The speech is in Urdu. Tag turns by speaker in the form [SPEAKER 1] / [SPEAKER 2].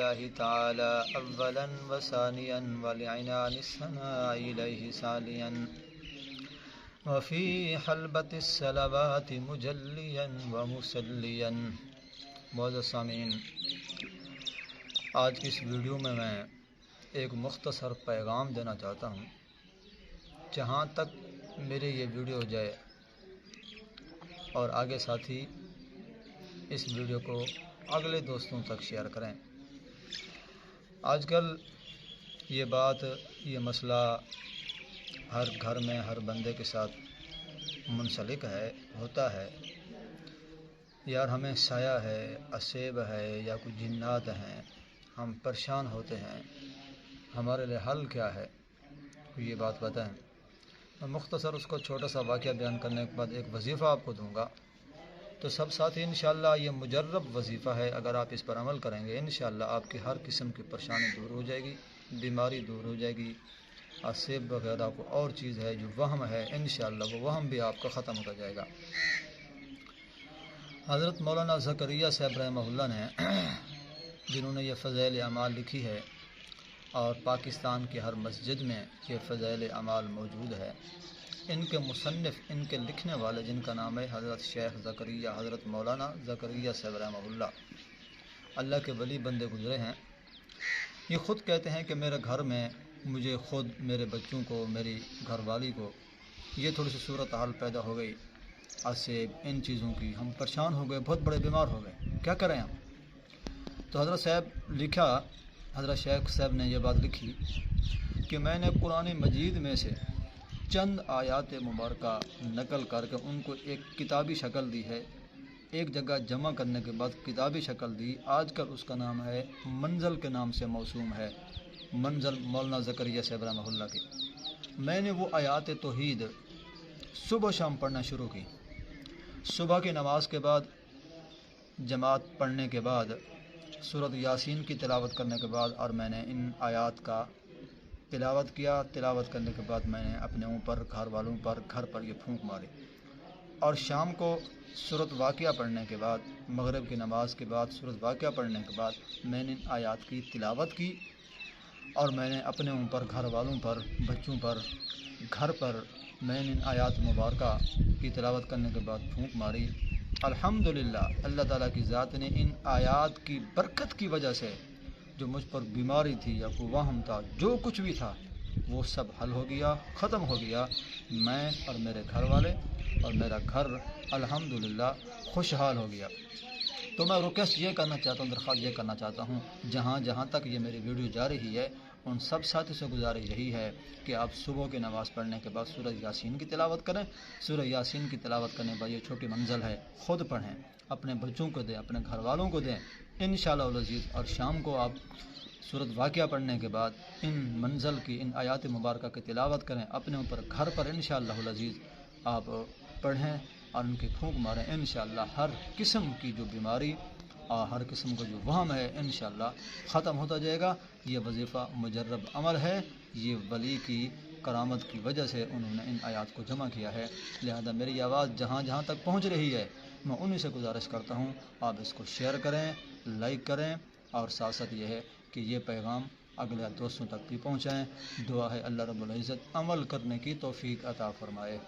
[SPEAKER 1] لله تعالى أولا وثانيا ولعنان الثناء إليه ثانيا وفي حلبة الصلوات مجليا ومسليا۔ معزز سامعین، آج کی اس ویڈیو میں ایک مختصر پیغام دینا چاہتا ہوں۔ جہاں تک میرے یہ ویڈیو جائے اور آگے ساتھی اس ویڈیو کو اگلے دوستوں تک شیئر کریں۔ آج کل یہ بات، یہ مسئلہ ہر گھر میں ہر بندے کے ساتھ منسلک ہے، ہوتا ہے۔ یار ہمیں سایہ ہے، اسیب ہے یا کچھ جنات ہیں، ہم پریشان ہوتے ہیں، ہمارے لیے حل کیا ہے؟ یہ بات بتائیں۔ میں مختصر اس کو چھوٹا سا واقعہ بیان کرنے کے بعد ایک وظیفہ آپ کو دوں گا، تو سب ساتھی انشاءاللہ یہ مجرب وظیفہ ہے، اگر آپ اس پر عمل کریں گے انشاءاللہ آپ کی ہر قسم کی پریشانی دور ہو جائے گی، بیماری دور ہو جائے گی، اسیب وغیرہ کو اور چیز ہے جو وہم ہے انشاءاللہ وہ وہم بھی آپ کا ختم ہوتا جائے گا۔ حضرت مولانا زکریا صاحب رحمہ اللہ نے جنہوں نے یہ فضائل اعمال لکھی ہے، اور پاکستان کی ہر مسجد میں یہ فضائل اعمال موجود ہے، ان کے مصنف، ان کے لکھنے والے جن کا نام ہے حضرت شیخ زکریا، حضرت مولانا زکریا صاحب رحمہ اللہ کے ولی بندے گزرے ہیں۔ یہ خود کہتے ہیں کہ میرے گھر میں مجھے خود، میرے بچوں کو، میری گھر والی کو یہ تھوڑی سی صورتحال پیدا ہو گئی، اسیب ان چیزوں کی، ہم پریشان ہو گئے، بہت بڑے بیمار ہو گئے، کیا کریں ہم؟ تو حضرت صاحب لکھا، حضرت شیخ صاحب نے یہ بات لکھی کہ میں نے قرآن مجید میں سے چند آیات مبارکہ نقل کر کے ان کو ایک کتابی شکل دی ہے، ایک جگہ جمع کرنے کے بعد کتابی شکل دی۔ آج کل اس کا نام ہے منزل کے نام سے موسوم ہے، منزل مولانا زکریا صاحب رحمہ اللہ کی۔ میں نے وہ آیات توحید صبح شام پڑھنا شروع کی۔ صبح کی نماز کے بعد جماعت پڑھنے کے بعد سورۃ یاسین کی تلاوت کرنے کے بعد، اور میں نے ان آیات کا تلاوت کیا۔ تلاوت کرنے کے بعد میں نے اپنے اوپر، گھر والوں پر، گھر پر یہ پھونک ماری، اور شام کو سورۃ واقعہ پڑھنے کے بعد، مغرب کی نماز کے بعد سورۃ واقعہ پڑھنے کے بعد میں نے ان آیات کی تلاوت کی، اور میں نے اپنے اوپر، گھر والوں پر، بچوں پر، گھر پر میں نے ان آیات مبارکہ کی تلاوت کرنے کے بعد پھونک ماری۔ الحمدللہ اللہ تعالیٰ کی ذات نے ان آیات کی برکت کی وجہ سے جو مجھ پر بیماری تھی یا کوئی وہم تھا، جو کچھ بھی تھا وہ سب حل ہو گیا، ختم ہو گیا۔ میں اور میرے گھر والے اور میرا گھر الحمدللہ خوشحال ہو گیا۔ تو میں ریکویسٹ یہ کرنا چاہتا ہوں، درخواست یہ کرنا چاہتا ہوں، جہاں تک یہ میری ویڈیو جا رہی ہے ان سب ساتھی سے گزارش یہی ہے کہ آپ صبح کی نماز پڑھنے کے بعد سورہ یاسین کی تلاوت کریں۔ سورہ یاسین کی تلاوت کرنے کے بعد، یہ چھوٹی منزل ہے، خود پڑھیں، اپنے بچوں کو دیں، اپنے گھر والوں کو دیں انشاءاللہ العزیز۔ اور شام کو آپ سورۃ واقعہ پڑھنے کے بعد ان منزل کی، ان آیات مبارکہ کی تلاوت کریں، اپنے اوپر، گھر پر انشاءاللہ العزیز آپ پڑھیں اور ان کی پھونک ماریں۔ انشاءاللہ ہر قسم کی جو بیماری اور ہر قسم کا جو وہم ہے انشاءاللہ ختم ہوتا جائے گا۔ یہ وظیفہ مجرب عمل ہے، یہ ولی کی کرامت کی وجہ سے انہوں نے ان آیات کو جمع کیا ہے، لہذا میری آواز جہاں تک پہنچ رہی ہے میں انہی سے گزارش کرتا ہوں آپ اس کو شیئر کریں، لائک کریں، اور ساتھ ساتھ یہ ہے کہ یہ پیغام اگلے دوستوں تک بھی پہنچائیں۔ دعا ہے اللہ رب العزت عمل کرنے کی توفیق عطا فرمائے۔